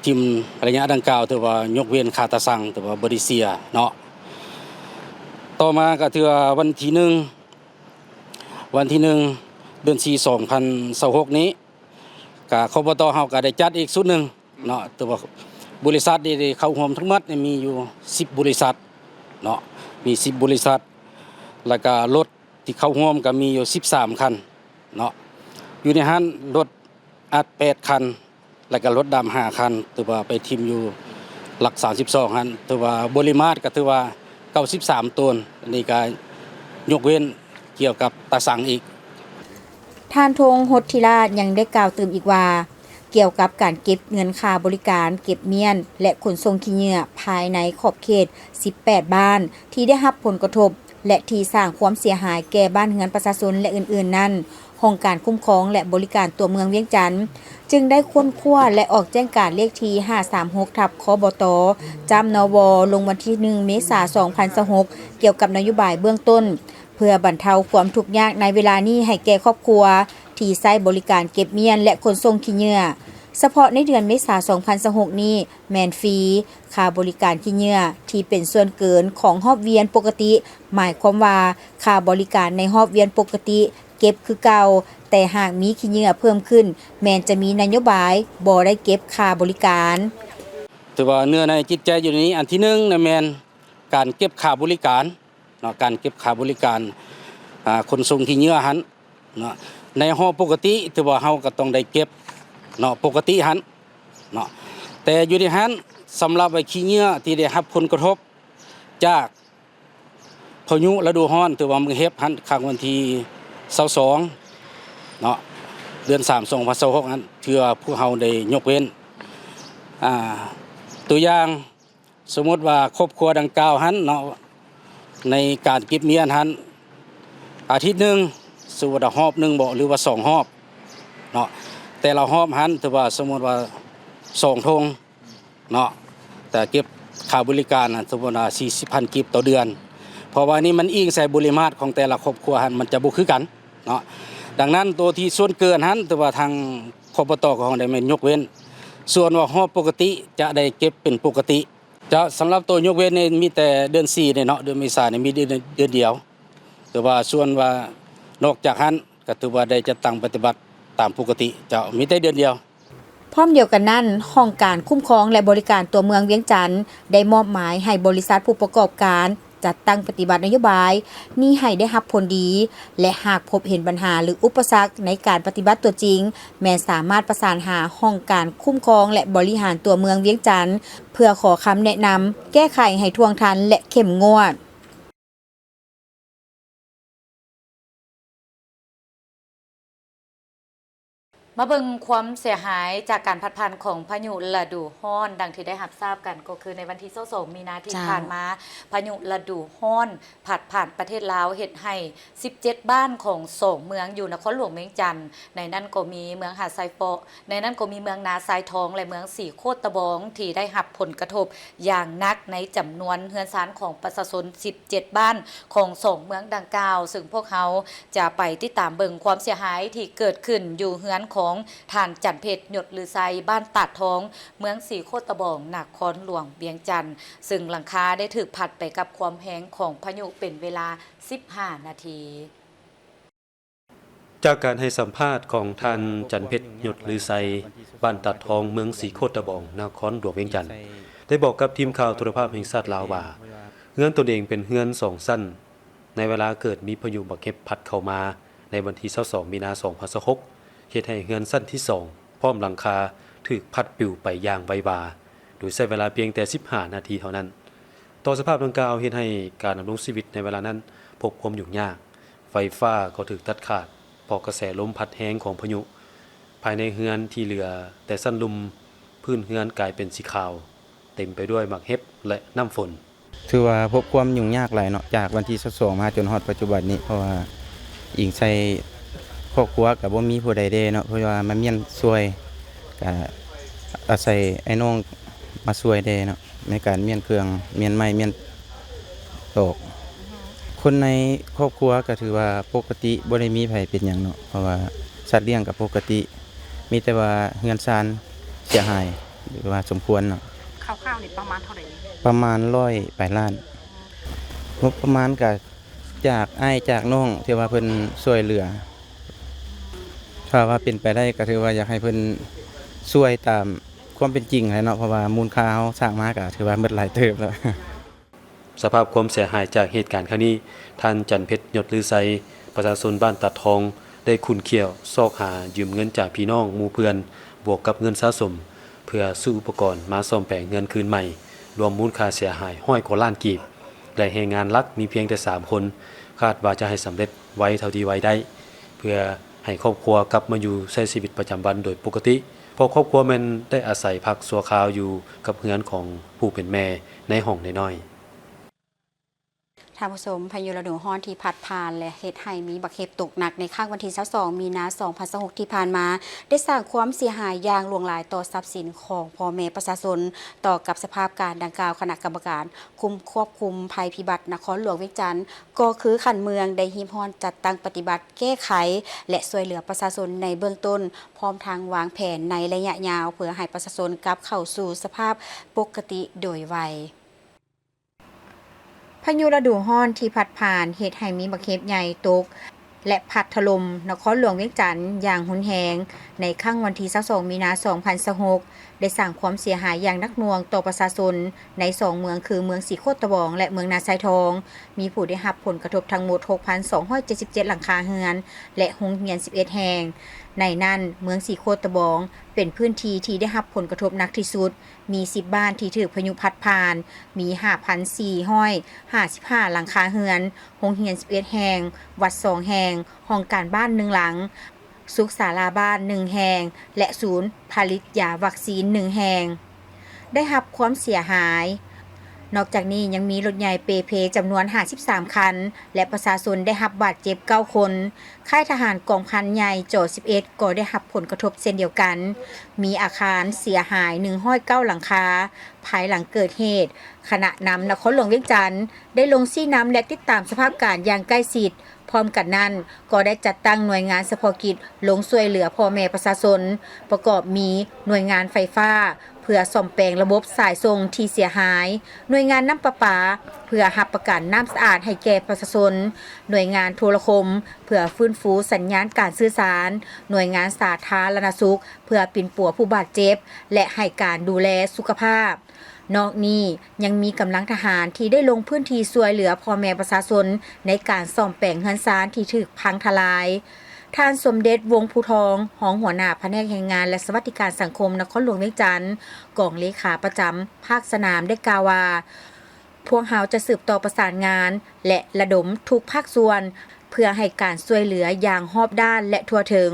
ทีมระยะดังกล่าวถือว่ายกเว้นค่าตาสั่งถือว่าบริเซียเนาะต่อมาก็ถือว่าวันที่1เดือน4 2026นี้ก็อบต.เฮาก็ได้จัดอีกสุดหนึ่งเนาะแต่ว่าบริษัทที่เข้าร่วมทั้งหมดมีอยู่10 บริษัทเนาะมี10 บริษัท แล้วก็รถที่เข้าร่วมก็มีอยู่13คันเนาะอยู่ในหันรถอัด8คันแล้วก็รถดำ5คันถือว่าไปทีมอยู่หลัก32หันถือว่าบริมาตรก็ถือว่า93ตนอันนี้ก็ยกเว้นเกี่ยวกับตาสังอีก ท่านธงหดธิราชยังได้กล่าวเติมอีกว่า เกี่ยวกับการเก็บเงินค่าบริการเก็บเมียนและขนส่งขี้เหงื่อภายในขอบเขต18บ้านที่ได้รับผลกระทบและที่สร้างความเสียหายแก่บ้านเรือนประชาชนและอื่นๆนั้นห้องการคุ้มครองและบริการตัวเมืองเวียงจันทน์จึงได้ค้นคว้าและออกแจ้งการเลขที่536/คบตจำนวลงวันที่1เมษายน2026เกี่ยวกับนโยบายเบื้องต้นเพื่อบรรเทาความทุกข์ยากในเวลานี้ให้แก่ครอบครัวที่ใช้บริการเก็บเมียนและขนส่งขี้เหงื่อเฉพาะในเดือนเมษายน2026นี้แมนฟรีค่าบริการขี้เหงื่อที่เป็นส่วนเกินของรอบเวียนปกติหมายความว่าค่าบริการในรอบเวียนปกติเก็บคือเก่าแต่หากมีขี้เหงื่อเพิ่มขึ้นแมนจะมีนโยบายบ่ได้เก็บค่าบริการถือว่าเนื้อในจิตใจอยู่ในนี้อันที่1นะแม่นการเก็บค่าบริการเนาะการเก็บค่าบริการขนส่งขี้เหงื่อหันเนาะในห้องปกติถือว่าเฮาก็ต้องได้เก็บเนาะปกติหันเนาะแต่อยู่ในหันสำหรับไอ้ขี้เหงื่อที่ได้รับผลกระทบจากพายุฤดูร้อนถือว่ามึงเฮ็บหันครั้งวันที่22เนาะเดือน3 2026นั้นถือว่าผู้เฮาได้ยกเว้นตัวอย่างสมมุติว่าครอบครัวดังกล่าวหันเนาะในการเก็บเมียนหันอาทิตย์หนึงสมมุติว่ารอบนึงบ่หรือว่า2รอบเนาะแต่ละรอบหันถือว่าสมมุติว่า2ธงเนาะแต่เก็บค่าบริการสมมุติว่า40,000กิบต่อเดือนเพราะว่านี่มันอิงใส่บริมาตรของแต่ละครอบครัวหันมันจะบ่คือกันเนาะดังนั้นตัวที่ส่วนเกินหันถือว่าทางคบตของได้แม่นยกเว้นส่วนว่ารอบปกติจะได้เก็บเป็นปกติจะสำหรับตัวยกเว้นนี่มีแต่เดือน4เนี่ยเนาะเดือนเมษายนมีเดือนเดียวแต่ว่าส่วนว่านอกจากหันก็ถือว่าได้จัดตั้งปฏิบัติตามปกติจะมีแต่เดือนเดียวพร้อมเดียวกันนั้นห้องการคุ้มครองและบริการตัวเมืองเวียงจันทน์ได้มอบหมายให้บริษัทผู้ประกอบการจัดตั้งปฏิบัตินโยบายนี้ให้ได้รับผลดีและหากพบเห็นปัญหาหรืออุปสรรคในการปฏิบัติตัวจริงแม้สามารถประสานหาห้องการคุ้มครองและบริหารตัวเมืองเวียงจันทน์เพื่อขอคำแนะนำแก้ไขให้ท่วงทันและเข้มงวดมาเบิ่งความเสียหายจากการพัดผ่านของพายุฤดูร้อนดังที่ได้รับทราบกันก็คือในวันที่22มีนาที่ผ่านมาพายุฤดูร้อนพัดผ่านประเทศลาวเฮ็ดให้17บ้านของ2เมืองอยู่นครหลวงเวียงจันทน์ในนั้นก็มีเมืองหาดทรายโปะในนั้นก็มีเมืองนาทรายทองและเมืองสีโคตรตะบองที่ได้รับผลกระทบอย่างหนักในจำนวนเรือนศาลของประชาชน17บ้านของ2เมืองดังกล่าวซึ่งพวกเขาจะไปติดตามเบิ่งความเสียหายที่เกิดขึ้นอยู่เรือนของท่านจันเพชรหยดลือไซบ้านตัดทองเมืองสีโคตรตะบองนครหลวงเวียงจันทน์ซึ่งหลังคาได้ถูกพัดไปกับความแรงของพายุเป็นเวลา15นาทีจากการให้สัมภาษณ์ของท่านจันเพชรหยดลือไซบ้านตัดทองเมืองสีโคตรตะบองนครหลวงเวียงจันทน์ได้บอกกับทีมข่าวโทรภาพแห่งชาติลาวว่าเฮือนตนเองเป็นเฮือน2สั้นในเวลาเกิดมีพายุบักเก็บพัดเข้ามาในวันที่22มีนาคม2026เฮ็ดให้เฮือนสั้นที่2พร้อมหลังคาถูกพัดปลิวไปอย่างไววาโดยใช้เวลาเพียงแต่15นาทีเท่านั้นต่อสภาพดังกล่าวเฮ็ดให้การดำรงชีวิตในเวลานั้นพบความยุ่งยากไฟฟ้าก็ถูกตัดขาดเพราะกระแสลมพัดแรงของพายุภายในเฮือนที่เหลือแต่สั้นลุมพื้นเฮือนกลายเป็นสีขาวเต็มไปด้วยหมากเห็บและน้ำฝนถือว่าพบความยุ่งยากหลายเนาะจากวันที่22มาจนฮอดปัจจุบันนี้เพราะว่าอิงใส่ครอบครัวก็บ่มีผู้ใดเด้เนาะเพราะว่ามันเมียนช่วยก็อาศัยไอ้น้องมาช่วยเด้เนาะในการเมียนเครื่องเมียนไม้เมียนตอกคนในครอบครัวก็ถือว่าปกติบ่ได้มีไผเป็นหยังเนาะเพราะว่าสัตว์เลี้ยงก็ปกติมีแต่ว่าเฮือนซานเสียหายหรือว่าสมควรเนาะคร่าวๆนี่ประมาณเท่าไหร่ประมาณ100ปลายล้านงบประมาณก็จากอ้ายจากน้องที่ว่าเพิ่นช่วยเหลือถ้าว่าเป็นไปได้ก็ถือว่าอยากให้เพิ่นช่วยตามความเป็นจริงแหละเนาะเพราะว่ามูลค่าเฮาสร้างมาก็ถือว่าหมดหลายเติบแล้ว สภาพความเสียหายจากเหตุการณ์ครั้งนี้ท่านจันเพชรยศลือไซประชาชนบ้านตัดทองได้ขุนเขี้ยวซอกหายืมเงินจากพี่น้องหมู่เพื่อนบวกกับเงินสะสมเพื่อซื้ออุปกรณ์มาซ่อมแปลงเงินคืนใหม่รวมมูลค่าเสียหาย100 กว่าล้านกีบและแรงงานหลักมีเพียงแต่3 คนคาดว่าจะให้สำเร็จไว้เท่าที่ไว้ได้เพื่อให้ครอบครัวกลับมาอยู่ใช้ชีวิตประจำวันโดยปกติเพราะครอบครัวมันได้อาศัยพักชั่วคราวอยู่กับเฮือนของผู้เป็นแม่ในห้องน้อยๆ ท่านผู้ชมพายุฤดูร้อนที่พัดผ่านและเฮ็ดให้มีบักเห็บตกหนักในข้างวันที่22มีนา2026ที่ผ่านมาได้สร้างความเสียหายอย่างหลวงหลายต่อทรัพย์สินของพ่อแม่ประชาชนต่อกับสภาพการดังกล่าวคณะกรรมการควบคุมภัยพิบัตินครหลวงเวียงจันทน์ก็คือขันเมืองได้หิมห้อนจัดตั้งปฏิบัติแก้ไขและช่วยเหลือประชาชนในเบื้องต้นพร้อมทางวางแผนในระยะยาวเพื่อให้ประชาชนกลับเข้าสู่สภาพปกติโดยไวพายุฤดูร้อนที่พัดผ่านเฮ็ดให้มีบักเห็บใหญ่ตกและพัดถล่มนครหลวงเวียงจันทน์อย่างรุนแรงในค่ำวันที่22มีนา2026ได้สร้างความเสียหายอย่างหนักหน่วงต่อประชาชนใน2เมืองคือเมืองสีโคตรตะบองและเมืองนาไซทองมีผู้ได้รับผลกระทบทั้งหมด 6,277 หลังคาเรือนและโรงเรียน11แห่งในนั้นเมืองสีโคตรตะบองเป็นพื้นที่ที่ได้รับผลกระทบหนักที่สุดมี10บ้านที่ถูกพายุพัดผ่านมี 5,455 หลังคาเรือนโรงเรียน11แห่งวัด2แห่งห้องการบ้าน1หลังสุขศาลาบ้าน1แห่งและศูนย์ผลิตยาวัคซีน1แห่งได้รับความเสียหายนอกจากนี้ยังมีรถใหญ่เปเพจำนวน53คันและประชาชนได้รับบาดเจ็บ9คนค่ายทหารกองพันใหญ่จอ11ก็ได้รับผลกระทบเช่นเดียวกันมีอาคารเสียหาย109หลังคาภายหลังเกิดเหตุขณะนำนครหลวงเวียงจันทน์ได้ลงซี่น้ำและติดตามสภาพการอย่างใกล้ชิดพร้อมกันนั้นก็ได้จัดตั้งหน่วยงานเฉพาะกิจลงช่วยเหลือพ่อแม่ประชาชนประกอบมีหน่วยงานไฟฟ้าเพื่อซ่อมแปลงระบบสายส่งที่เสียหายหน่วยงานน้ำประปาเพื่อรับประกันน้ำสะอาดให้แก่ประชาชนหน่วยงานโทรคมเพื่อฟื้นฟูสัญญาณการสื่อสารหน่วยงานสาธารณสุขเพื่อปิ่นปัวผู้บาดเจ็บและให้การดูแลสุขภาพนอกนี้ยังมีกำลังทหารที่ได้ลงพื้นที่ช่วยเหลือพ่อแม่ประชาชนในการซ่อมแปลงเรือนซานที่ถูกพังทลายท่านสมเด็จวงศ์ภูทองรองหัวหน้าแผนกแรงงานและสวัสดิการสังคมนครหลวงเวียงจันทน์กองเลขาประจำภาคสนามได้กล่าวว่าพวกเราจะสืบต่อประสานงานและระดมทุกภาคส่วนเพื่อให้การช่วยเหลืออย่างรอบด้านและทั่วถึง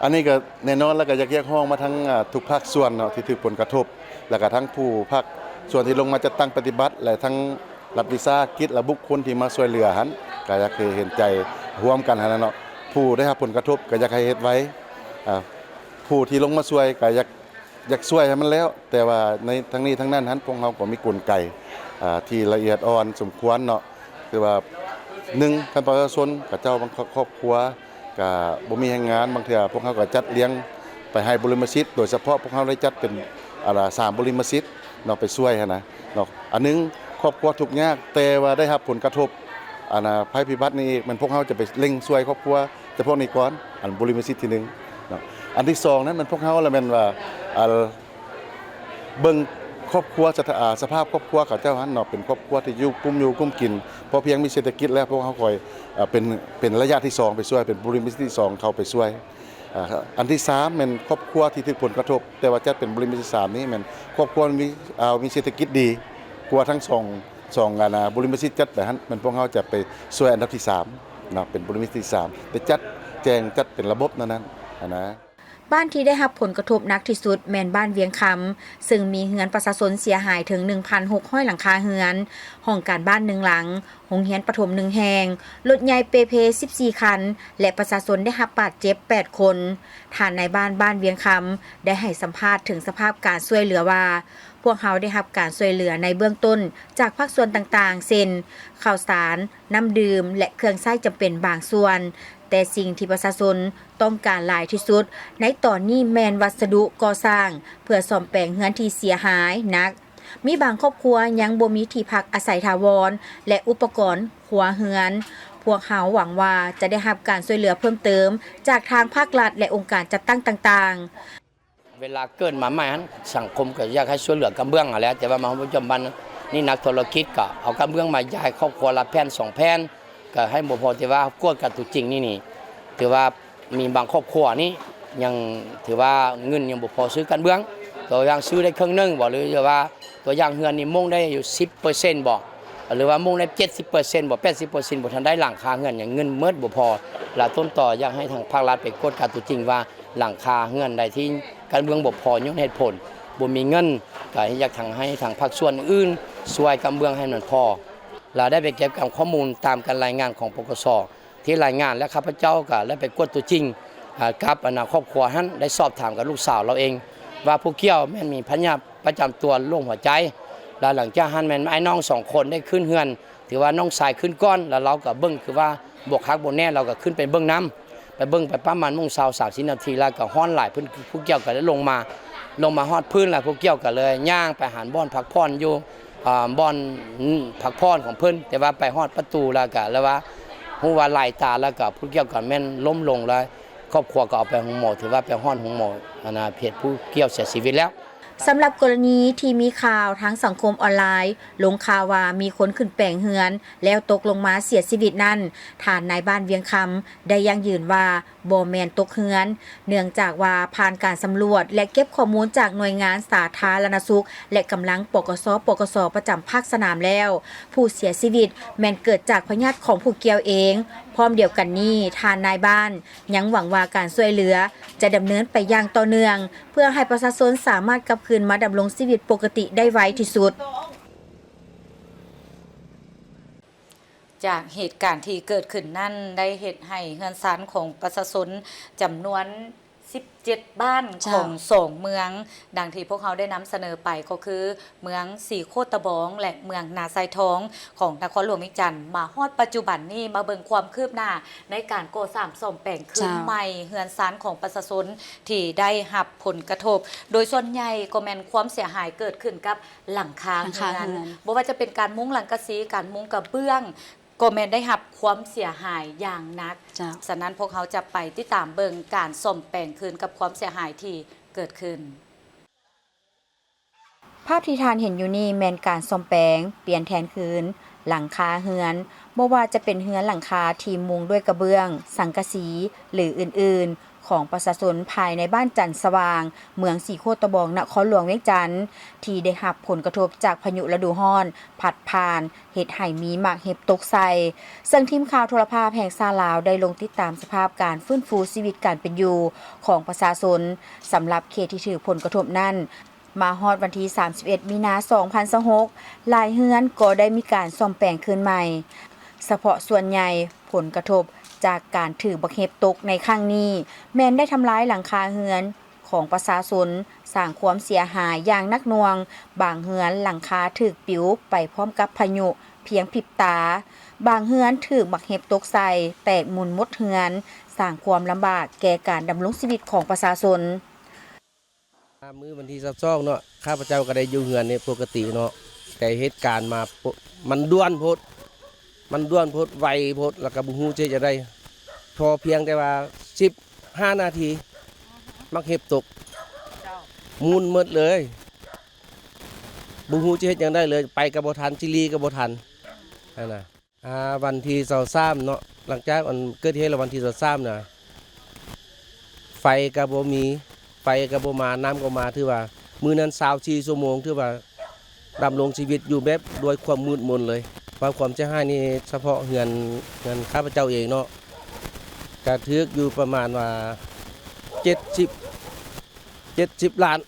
อันนี้ก็แน่นอนแล้วก็อยากเรียกร้องมาทั้งทุกภาคส่วนเนาะที่ถูกผลกระทบแล้วก็ทั้งผู้ภาคส่วนที่ลงมาจัดตั้งปฏิบัติและทั้งรัฐวิสาหกิจและบุคคลที่มาช่วยเหลือหันก็อยากให้เห็นใจร่วมกันหั่นน่ะเนาะผู้ได้รับผลกระทบก็อยากให้เฮ็ดไว้ผู้ที่ลงมาช่วยก็อยากช่วยให้มันแล้ว แต่ว่าในทั้งนี้ทั้งนั้นหันพวกเราก็มีกลไกที่ละเอียดอ่อนสมควรเนาะคือว่า1ท่านประชาชนกับเจ้าบางครอบครัวก็บ่มีแรงงานบางเทื่อพวกเขาก็จัดเลี้ยงไปให้บริมสิทธิ์โดยเฉพาะพวกเขาได้จัดเป็น3บริมสิทธิ์เนาะไปช่วยหั่นนะเนาะอันนึงครอบครัวทุกข์ยากแต่ว่าได้รับผลกระทบภัยพิบัตินี้มันพวกเขาจะไปเร่งช่วยครอบครัวเฉพาะนี้ก่อนอันบริมสิทธิ์ที่1เนาะอันที่2นั้นมันพวกเขาละแม่นว่าเบิ่งครอบครัวสภาพครอบครัวเขาเจ้าหันเนาะเป็นครอบครัวที่อยู่กุ้มกินพอเพียงมีเศรษฐกิจแล้วพวกเขาคอยเป็นระยะที่2ไปช่วยเป็นบริมิตที่2เข้าไปช่วยอันที่3แม่นครอบครัวที่ถูกผลกระทบแต่ว่าจัดเป็นบริมิตที่3นี้แม่นครอบครัวมีเศรษฐกิจดีกว่าทั้ง2บริมิตที่จัดแบบนั้นมันพวกเขาจะไปช่วยอันดับที่3เนาะเป็นบริมิตที่3แต่จัดเป็นระบบนั้นนะบ้านที่ได้รับผลกระทบหนักที่สุดแม่นบ้านเวียงคำซึ่งมีเรือนประชาชนเสียหายถึง 1,600 หลังคาเรือนห้องการบ้าน1หลังโรงเรียนประถม1แห่งรถใหญ่เปเพ14คันและประชาชนได้รับบาดเจ็บ8คนท่านในบ้านเวียงคำได้ให้สัมภาษณ์ถึงสภาพการช่วยเหลือว่าพวกเขาได้รับการช่วยเหลือในเบื้องต้นจากภาคส่วนต่างๆเช่นข้าวสารน้ำดื่มและเครื่องใช้จำเป็นบางส่วนแต่สิ่งที่ประชาชนต้องการหลายที่สุดในตอนนี้แมนวัสดุก่อสร้างเพื่อซ่อมแปลงเรือนที่เสียหายนักมีบางครอบครัวยังบ่มีที่พักอาศัยถาวรและอุปกรณ์ครัวเรือนพวกเขาหวังว่าจะได้รับการช่วยเหลือเพิ่มเติมจากทางภาครัฐและองค์การจัดตั้งต่างๆ เวลาเกิดมาใหม่นั้นสังคมก็อยากให้ช่วยเหลือกำเบื้องแล้วแต่ว่ามาปัจจุบันนี่นักธุรกิจก็เอากำเบื้องมาย้ายครอบครัวละแผ่น2แผ่นก็ให้บ่พอที่ว่ากวดกันตัวจริงนี่ถือว่ามีบางครอบครัวนี่ยังถือว่าเงินยังบ่พอซื้อกันเบื้องตัวอย่างซื้อได้ครึ่งนึงบ่หรือว่าตัวอย่างเฮือนนี่มุ่งได้อยู่ 10% บ่หรือว่ามุ่งได้ 70% บ่ 80% บ่ทันได้หลังคาเฮือนอย่างเงินเมิดบ่พอแล้วต้นต่ออยากให้ทางภาครัฐไปกดกันตัวจริงว่าหลังคาเฮือนใดที่การเมืองบ่พอย้อนเหตุผลบ่มีเงินก็อยากทางให้ทางภาคส่วนอื่นช่วยการเมืองให้มันพอเราได้ไปเก็บกับข้อมูลตามการรายงานของปกส.ที่รายงานและข้าพเจ้าก็ได้ไปกวดตัวจริงกับครอบครัวนั้นได้สอบถามกับลูกสาวเราเองว่าผู้เกี่ยวแม่นมีพยาธิประจำตัวโรคหัวใจแล้วหลังจากนั้นแม่นไอ้น้อง2คนได้ขึ้นเฮือนถือว่าน้องชายขึ้นก้อนแล้วเราก็เบิ่งคือว่าบวกคักบ่แน่เราก็ขึ้นไปเบิ่งน้ำไปเบิ่งไปประมาณโมงเช้า30 นาทีแล้วก็ฮ้อนหลายเพิ่นผู้เกี่ยวก็ได้ลงมาฮอดพื้นแล้วผู้เกี่ยวก็เลยย่างไปหาบ่อนพักผ่อนอยู่บ่อนพักผ่อนของเพิ่นแต่ว่าไปฮอดประตูแล้วก็แล้วว่าฮู้ว่าหลายตาแล้วก็ผู้เกี่ยวก็แม่นล้มลงแล้วครอบครัวก็เอาไปโรงหมอถือว่าไปฮอดโรงหมอเพจผู้เกี่ยวเสียชีวิตแล้ว สำหรับกรณีที่มีข่าวทางสังคมออนไลน์ลงข่าวว่ามีคนขึ้นแปลงเฮือนแล้วตกลงมาเสียชีวิตนั้นฐานนายบ้านเวียงคำได้ยังยืนว่าบ่แม่นตกเฮือนเนื่องจากว่าผ่านการสำรวจและเก็บข้อมูลจากหน่วยงานสาธารณสุขและกำลังปกสประจำภาคสนามแล้วผู้เสียชีวิตแม่นเกิดจากพยาธิของผู้เกี่ยวเองพร้อมเดียวกันนี้ทานนายบ้านยังหวังว่าการช่วยเหลือจะดำเนินไปอย่างต่อเนื่องเพื่อให้ประชาชนสามารถกลับคืนมาดำรงชีวิตปกติได้ไวที่สุดจากเหตุการณ์ที่เกิดขึ้นนั่นได้เหตุให้เฮือนซานของประชาชนจำนวน17 บ้านของ2เมืองดังที่พวกเขาได้นำเสนอไปก็คือเมืองสีโคตะบองและเมืองนาไซทองของนครหลวงเวียงจันทน์มาฮอดปัจจุบันนี้มาเบิ่งความคืบหน้าในการก่อสร้างซ่อมแปลงคืนใหม่เฮือนซานของประชาชนที่ได้รับผลกระทบโดยส่วนใหญ่ก็แม่นความเสียหายเกิดขึ้นกับหลังคาเฮือนบ่ว่าจะเป็นการมุงหลังกะสีการมุงกระเบื้องก็แม่นได้รับความเสียหายอย่างหนักฉะนั้นพวกเขาจะไปติดตามเบิ่งการซ่อมแปลงคืนกับความเสียหายที่เกิดขึ้นภาพที่ทานเห็นอยู่นี่แม่นการซ่อมแปลงเปลี่ยนแทนคืนหลังคาเฮือนบ่ว่าจะเป็นเฮือนหลังคาที่มุงด้วยกระเบื้องสังกะสีหรืออื่นๆของประชาชนภายในบ้านจันทร์สว่างเมืองสีโคตะบองนครหลวงเวียงจันทน์ที่ได้รับผลกระทบจากพายุฤดูร้อนพัดผ่านเฮ็ดให้มีหมากเห็บตกใส่ซึ่งทีมข่าวโทรภาพแห่งชาติลาวได้ลงติดตามสภาพการฟื้นฟูชีวิตการเป็นอยู่ของประชาชนสำหรับเขตที่ถือผลกระทบนั้นมาฮอดวันที่31 มีนาคม 2026หลายเฮือนก็ได้มีการซ่อมแปลงคืนใหม่เฉพาะส่วนใหญ่ผลกระทบจากการถือบักเห็บตกในครั้งนี้แม้นได้ทำลายหลังคาเฮือนของประชาชนสร้างความเสียหายอย่างนักหน่วงบางเฮือนหลังคาถูกปิวไปพร้อมกับพายุเพียงพริบตาบางเฮือนถูกบักเห็บตกใส่แตกหมุนหมดเฮือนสร้างความลำบากแก่การดำรงชีวิตของประชาชนมื้อวันที่22เนาะข้าพเจ้าก็ได้อยู่เฮือนนี่ปกติเนาะแต่เหตุการณ์มามันด่วนโพดไวโพดแล้วก็บ่ฮู้จะได้พอเพียงแต่ว่า15 นาทีมักเห็บตกมูลหมดเลยบ่ฮู้จะเฮ็ดหยังได้เลยไปก็บ่ทันจิลีก็บ่ทันนั่นน่ะวันที่23เนาะหลังจากมันเกิดเหตุแล้ววันที่23น่ะไฟก็บ่มีไฟก็บ่มาน้ำก็มาถือว่ามื้อนั้น24ชั่วโมงถือว่าดำรงชีวิตอยู่แบบด้วยความมืดมนเลยความเสียหายนี่เฉพาะเฮือนข้าพเจ้าเองเนาะกระทึกอยู่ประมาณว่า70 ล้าน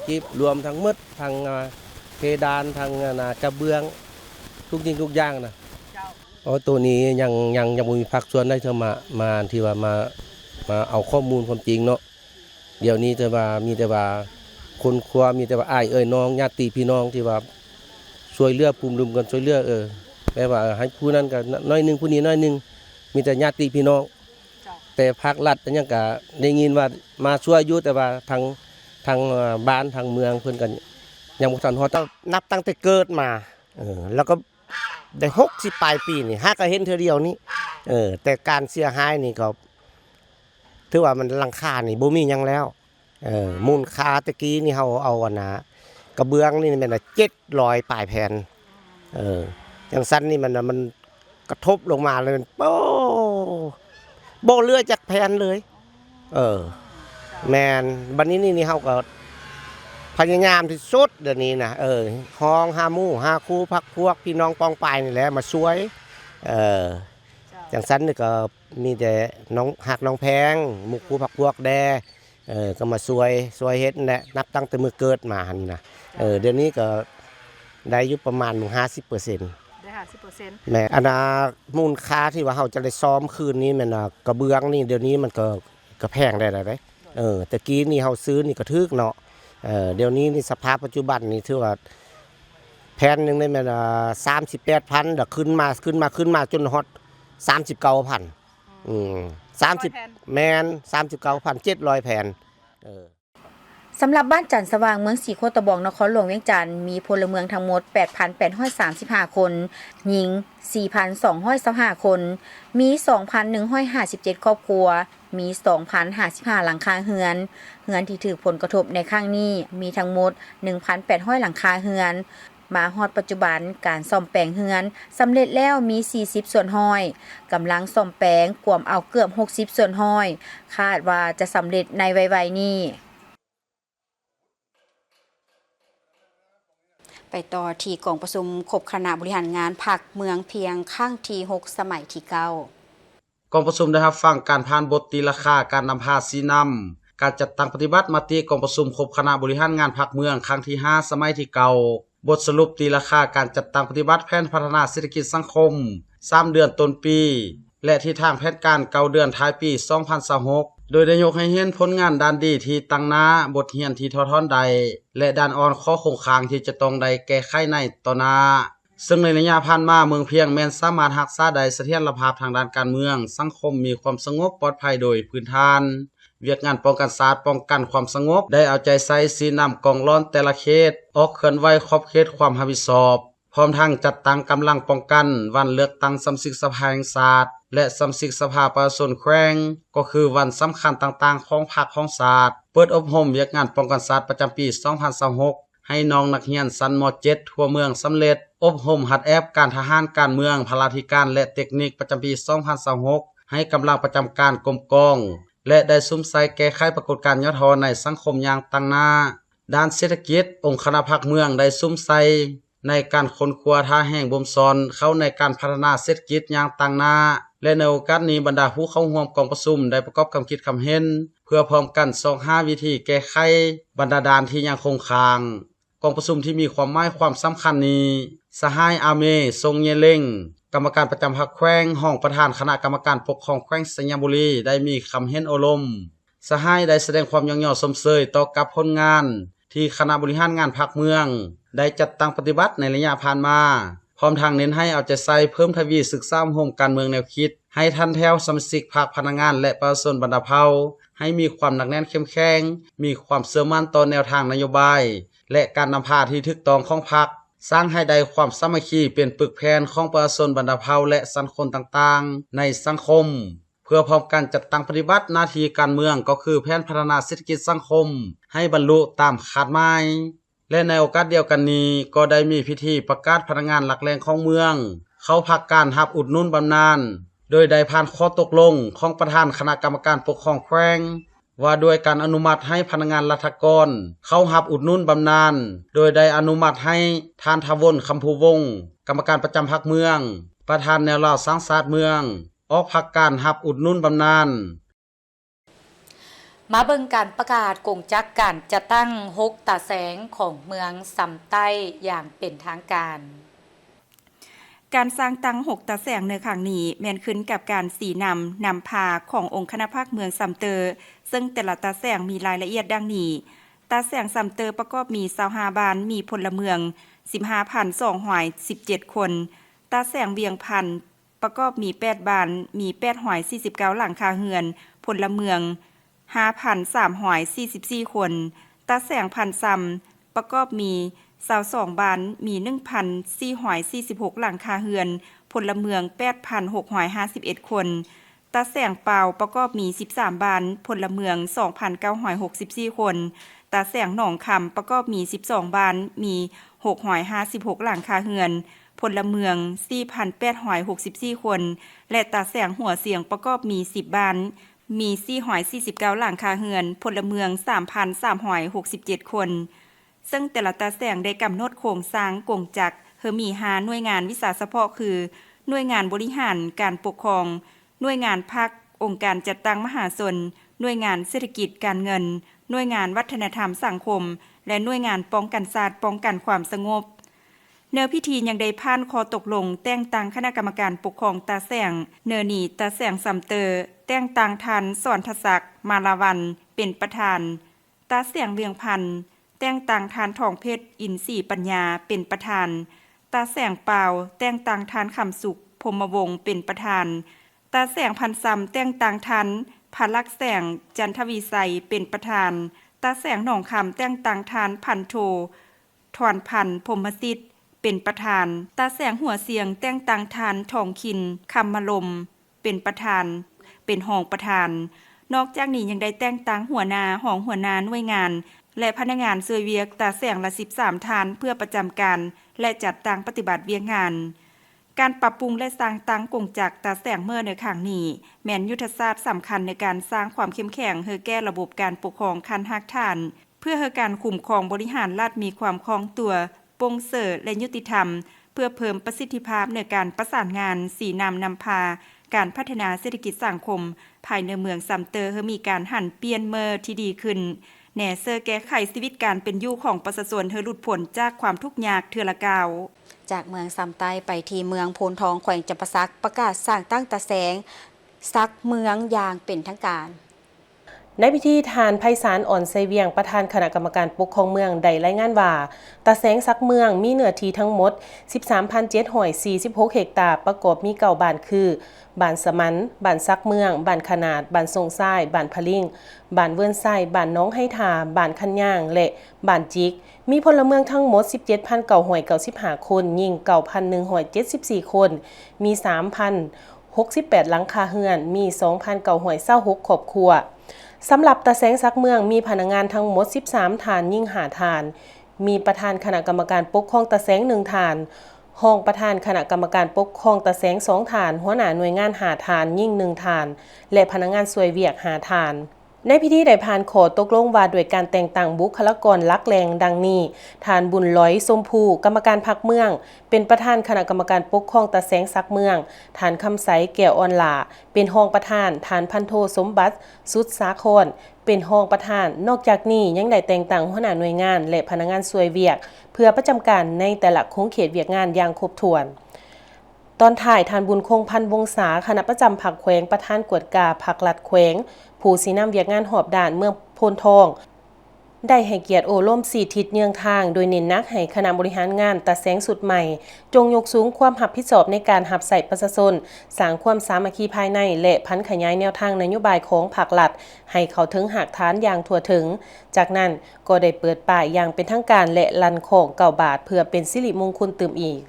กีบรวมทั้งหมดทั้งเพดานทั้งกระเบื้องทุกสิ่งทุกอย่างนะตัวนี้ยังบ่มีภาคส่วนได้เท่ามาที่ว่ามาเอาข้อมูลความจริงเนาะเดี๋ยวนี้แต่ว่ามีแต่ว่าคนครัวมีแต่ว่าอ้ายน้องญาติพี่น้องที่ว่าช่วยเหลือภูมิรุมกันช่วยเหลือแม้ว่าให้ผู้นั้นก็น้อยนึงผู้นี้น้อยนึงมีแต่ญาติพี่น้องแต่ภาครัฐยังก็ได้ยินว่ามาช่วยอยู่แต่ว่าทางบ้านทางเมืองเพิ่นกันยังบ่ทันฮอดนับตั้งแต่เกิดมาแล้วก็ได้60 ปลายปีนี่หาก็เห็นเทื่อเดียวนี้แต่การเสียหายนี่ก็ ถือว่ามันหลังคานี่บ่มีหยังแล้วมูลค่าตะกี้นี่เฮาเอาอันนะกระเบื้องนี่แม่น700ปลายแผ่นจังซั่นนี่มันกระทบลงมาเลยโป้บ่เหลือจักแผ่นเลยแม่นบัดนี้นี่เฮาก็พยายามที่สุดเดี๋ยวนี้นะห้องหาหมู่หาคู่พักพวกพี่น้องปองปายนี่แหละมาช่วยจังซั่นนี่ก็มีแต่น้องหักน้องแพงหมู่คู่พักพวกแดก็มาช่วยเฮ็ดนั่นแหละนับตั้งแต่มื้อเกิดมาหั่นนะเดี๋ยวนี้ก็ได้อยู่ประมาณ 50% ได้50%แม่อันน่ะมูลค่าที่ว่าเฮาจะได้ซ้อมคืนนี้แม่นน่ะกระเบื้องนี่เดี๋ยวนี้มันก็แพงได้เด้ตะกี้นี่เฮาซื้อนี่ก็ถูกเนาะเดี๋ยวนี้นี่สภาพปัจจุบันนี่ถือว่าแผ่นนึงได้แม่น38,000ดอกขึ้นมาจนฮอด 39,000 30แม่น 39,700 แผ่นสำหรับบ้านจันทร์สว่างเมืองสีโคตะบองนครหลวงเวียงจันทน์มีพลเมืองทั้งหมด 8,835 คนหญิง 4,225 คนมี 2,157 ครอบครัวมี 2,055 หลังคาเรือนที่ถูกผลกระทบในครั้งนี้มีทั้งหมด 1,800 หลังคาเรือนมาฮอดปัจจุบันการซ่อมแปลงเรือนสำเร็จแล้วมี 40 ส่วนห้อยกำลังซ่อมแปลงกวมเอาเกือบ 60 ส่วนห้อยคาดว่าจะสำเร็จในไวๆนี้ไปต่อที่กองประชุมครบคณะบริหารงานพรรคเมืองเพียงครั้งที่ 6 สมัยที่ 9กองประชุมได้รับฟังการผ่านบทตีราคาการนำพาสีนำการจัดตั้งปฏิบัติมติกองประชุมครบคณะบริหารงานพรรคเมืองครั้งที่ 5 สมัยที่ 9บทสรุปตีราคาการจัดตั้งปฏิบัติแผนพัฒนาเศรษฐกิจสังคม3เดือนต้นปีและทิศทางแผนการ9เดือนท้ายปี 2026โดยได้ยกให้เห็นผลงานด้านดีที่ตั้งหน้าบทเรียนที่ท้อถอนใดและด้านอ่อนข้อคงค้างที่จะต้องได้แก้ไขในต่อหน้าซึ่งในระยะผ่านมาเมืองเพียงแม้นสามารถรักษาได้เสถียรภาพทางด้านการเมืองสังคมมีความสงบปลอดภัยโดยพื้นฐานเวียกงานป้องกันศาสตร์ป้องกันความสงบได้เอาใจใส่สีนำกองร้อนแต่ละเขตออกเคลื่อนไหวขอบเขตความรับผิดชอบพร้อมทั้งจัดตั้งกำลังป้องกันวันเลือกตั้งสมาชิกสภาแห่งชาติและสมาชิกสภาประชาชนแขวงก็คือวันสำคัญต่างๆของพรรคของชาติเปิดอบรมเวียกงานป้องกันศาสตร์ประจำปี 2026ให้น้องนักเรียนชั้นม.7 ทั่วเมืองสำเร็จอบรมหัดแอบการทหารการเมืองพลาธิการและเทคนิคประจำปี 2026ให้กำลังประจำการกรมกองและได้ซุ่มใส่แก้ไขปรากฏการณ์ยอดฮอในสังคมอย่างตั้งหน้าด้านเศรษฐกิจองค์คณะพรรคเมืองได้ซุ่มใส่ในการค้นคว้าท่าแห่งบ่มสอนเข้าในการพัฒนาเศรษฐกิจอย่างตั้งหน้าและในโอกาสนี้บรรดาผู้เข้าร่วมกองประชุมได้ประกอบคำคิดคำเห็นเพื่อพร้อมกัน25วิธีแก้ไขบรรดาด้านที่ยังคงค้างกองประชุมที่มีความหมายความสำคัญนี้สหายอาเมทรงเยเล่งกรรมการประจำพรรคแขวงห้องประธานคณะกรรมการปกครองแขวงสัญญบุรีได้มีคำเห็นอบรมสหายได้แสดงความย่อสมเสยต่อกับผลงานที่คณะบริหารงานพรรคเมืองได้จัดตั้งปฏิบัติในระยะผ่านมาพร้อมทางเน้นให้เอาใจใส่เพิ่มทวีศึกษาโฮมการเมืองแนวคิดให้ทันแถวสมาชิกพรรคพนักงานและประชาชนบรรดาเผ่าให้มีความหนักแน่นเข้มแข็งมีความเชื่อมั่นต่อแนวทางนโยบายและการนำพาที่ถูกต้องของพรรคสร้างให้ได้ความสามัคคีเป็นปึกแผ่นของประชาชนบรรดาเผ่าและสังคมต่างๆในสังคมเพื่อพร้อมกันจัดตั้งปฏิบัติหน้าที่การเมืองก็คือแผนพัฒนาเศรษฐกิจสังคมให้บรรลุตามคาดหมายและในโอกาสเดียวกันนี้ก็ได้มีพิธีประกาศพนักงานหลักแหล่งของเมืองเข้าพักการรับอุดหนุนบำนาญโดยได้ผ่านข้อตกลงของประธานคณะกรรมการปกครองแขวงว่าด้วยการอนุมัติให้พนักงานรัฐกรเข้ารับอุดหนุนบำนาญโดยได้อนุมัติให้ท่านทวนคำภูวงศ์กรรมการประจำพรรคเมืองประธานแนวร่วมสร้างชาติเมืองออกพักการรับอุดหนุนบำนาญมาเบิ่งการประกาศกงจักการจะตั้ง6ตาแสงของเมืองสำใต้อย่างเป็นทางการการสร้างตั้ง6ตาแสงในครั้งนี้แม่นขึ้นกับการสีนำพาขององค์คณะภาคเมืองสำเตอซึ่งแต่ละตาแสงมีรายละเอียดดังนี้ตาแสงสำเตอประกอบมี25บ้านมีพลเมือง 15,217 คนตาแสงเวียงพันประกอบมี8บ้านมี849หลังคาเรือนพลเมือง 5,344 คนตาแสงพันซ้ำประกอบมี22บ้านมี 1,446 หลังคาเรือนพลเมือง 8,651 คน ตาแสงเปาประกอบมี13บ้านพลเมือง 2,964 คนตาแสงหนองคำประกอบมี12บ้านมี656หลังคาเรือนพลเมือง 4,864 คนและตาแสงหัวเสียงประกอบมี10บ้านมี449หลังคาเรือนพลเมือง 3,367 คนซึ่งแต่ละตาแสงได้กำหนดโครงสร้างกงจักรมี5หน่วยงานวิสาเฉพาะคือหน่วยงานบริหารการปกครองหน่วยงานภาคองค์การจัดตั้งมหาชนหน่วยงานเศรษฐกิจการเงินหน่วยงานวัฒนธรรมสังคมและหน่วยงานป้องกันศาสตร์ป้องกันความสงบเนื้อพิธียังได้ผ่านข้อตกลงแต่งตั้งคณะกรรมการปกครองตาแสงเนอนีตาแสงสำเตอแต่งตั้งท่านสอนทศักดิ์มาลาวันเป็นประธานตาแสงเวียงพันธ์แต่งตั้งท่านทองเพชรอินทรีปัญญาเป็นประธานตาแสงเปาแต่งตั้งท่านคำสุขพรหมวงศ์เป็นประธานตาแสงพันซ้ำแต่งตั้งท่านพาลักษณ์แสงจันทวีไสเป็นประธานตาแสงหนองคำแต่งตั้งท่านพันโทถอนพันธ์พรหมสิทธิ์เป็นประธานตาแสงหัวเสียงแต่งตั้งท่านทองคินคำมลมเป็นประธานเป็นรองประธานนอกจากนี้ยังได้แต่งตั้งหัวหน้าของหัวหน้าหน่วยงานและพนักงานช่วยเวียกตาแสงละ13ท่านเพื่อประจำการและจัดตั้งปฏิบัติเวียกงานการปรับปรุงและสร้างตั้งกงจักรตาแสงเมื่อในครั้งนี้แม่นยุทธศาสตร์สำคัญในการสร้างความเข้มแข็งให้แก้ระบบการปกครองคันหักฐานเพื่อให้การคุ้มครองบริหารรัฐมีความคล่องตัวโปร่งใสและยุติธรรมเพื่อเพิ่มประสิทธิภาพในการประสานงานสีนำนำพาการพัฒนาเศรษฐกิจสังคมภายในเมืองซัมเตอร์ให้มีการหันเปลี่ยนเมื่อที่ดีขึ้นแหน่เซอร์แก้ไขชีวิตการเป็นอยู่ของประชาชนให้หลุดพ้นจากความทุกข์ยากเทื่อละกาวจากเมืองซัมไต้ไปที่เมืองโพนทองแขวงจำปาสักประกาศสร้างตั้งตาแสงซักเมืองอย่างเป็นทางการในพิธีทานไพศาลอ่อนไซเวียงประธานคณะกรรมการปกครองเมืองได้รายงานว่าตาแสงซักเมืองมีเนื้อที่ทั้งหมด 13,746 เฮกตาร์ประกอบมี9บ้านคือบ้านสมันบ้านซักเมืองบ้านขนาดบ้านทรงทรายบ้านพะลิงบ้านเวิร์นไส้บ้านน้องให้ทาบ้านคันย่างและบ้านจิกมีพลเมืองทั้งหมด 17,995 คนยิง 9,174 คนมี 3,068 หลังคาเรือนมี 2,926 ครอบครัวสำหรับตาแสงซักเมืองมีพนักงานทั้งหมด13ฐานยิ่ง5ฐานมีประธานคณะกรรมการปกครองตาแสง1ฐานรองประธานคณะกรรมการปกครองตาแสง2ฐานหัวหน้าหน่วยงาน5ฐานยิ่ง1ฐานและพนักงานช่วยเวียก5ฐานในพิธีได้ผ่านขอตกลงว่าด้วยการแต่งตั้งบุคลากรหลักแหล่งดังนี้ฐานบุญร้อยสมภูกรรมการพรรคเมืองเป็นประธานคณะกรรมการปกครองตาแสงซักเมืองฐานคำใสแก้วอ่อนหลาเป็นรองประธานฐานพันโทสมบัติสุดสาครเป็นรองประธานนอกจากนี้ยังได้แต่งตั้งหัวหน้าหน่วยงานและพนักงานช่วยเวียกเพื่อประจำการในแต่ละโค้งเขตเวียกงานอย่างครบถ้วนตอนถ่ายทานบุญคงพันวงศาคณะประจำพรรคแขวงประธานกวดกาพรรคลัดแขวงผู้สีน้ำเวียกงานหอบด่านเมืองโพนทองได้ให้เกียรติโอล่ม4ทิศเยืองทางโดยเน้นนักให้คณะบริหารงานตาแสงสุดใหม่จงยกสูงความรับผิดชอบในการหับใส่ประชาชนสร้างความสามัคคีภายในและพันขยายแนวทางนโยบายของภาครัฐให้เข้าถึงหากฐานอย่างทั่วถึงจากนั้นก็ได้เปิดป้ายอย่างเป็นทางการและลั่นของ9 บาทเพื่อเป็นสิริมงคลเติมอีก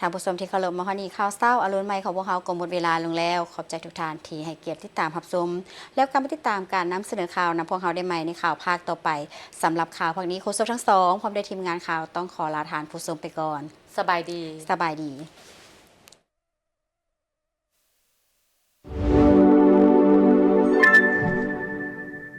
ทางผู้ชมที่เคารพมาฮอนี้ข่าวเศร้าอรุณใหม่ของพวกเราก็หมดเวลาลงแล้วขอบใจทุกท่านที่ให้เกียรติติดตามรับชมแล้วการติดตามการนำเสนอข่าวนำพวกเราได้ใหม่ในข่าวภาคต่อไปสำหรับข่าวภาคนี้โฆษกทั้งสองพร้อมด้วยทีมงานข่าวต้องขอลาทานผู้ชมไปก่อนสบายดีสบายดี